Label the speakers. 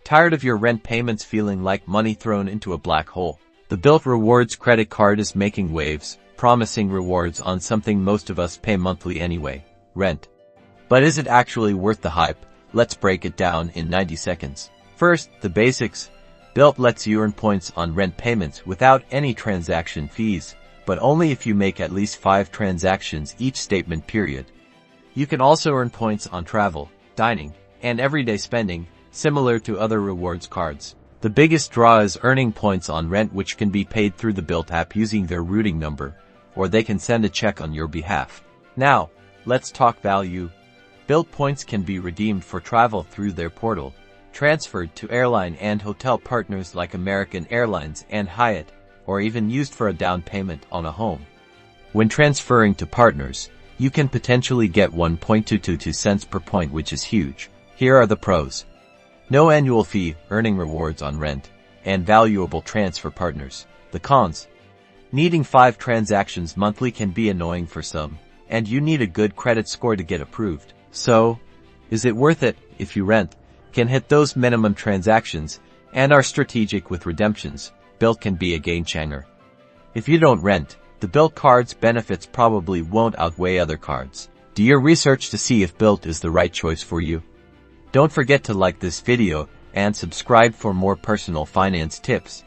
Speaker 1: Tired of your rent payments feeling like money thrown into a black hole? The Bilt Rewards credit card is making waves, promising rewards on something most of us pay monthly anyway, rent. But is it actually worth the hype? Let's break it down in 90 seconds. First, the basics. Bilt lets you earn points on rent payments without any transaction fees, but only if you make at least 5 transactions each statement period. You can also earn points on travel, dining, and everyday spending, similar to other rewards cards. The biggest draw is earning points on rent, which can be paid through the Bilt app using their routing number, or they can send a check on your behalf. Now, let's talk value. Bilt points can be redeemed for travel through their portal, transferred to airline and hotel partners like American Airlines and Hyatt, or even used for a down payment on a home. When transferring to partners, you can potentially get 1.222 cents per point, which is huge. Here are the pros. No annual fee, earning rewards on rent, and valuable transfer partners. The cons. Needing 5 transactions monthly can be annoying for some, and you need a good credit score to get approved. So, is it worth it? If you rent, can hit those minimum transactions, and are strategic with redemptions, Bilt can be a game-changer. If you don't rent, the Bilt card's benefits probably won't outweigh other cards. Do your research to see if Bilt is the right choice for you. Don't forget to like this video and subscribe for more personal finance tips.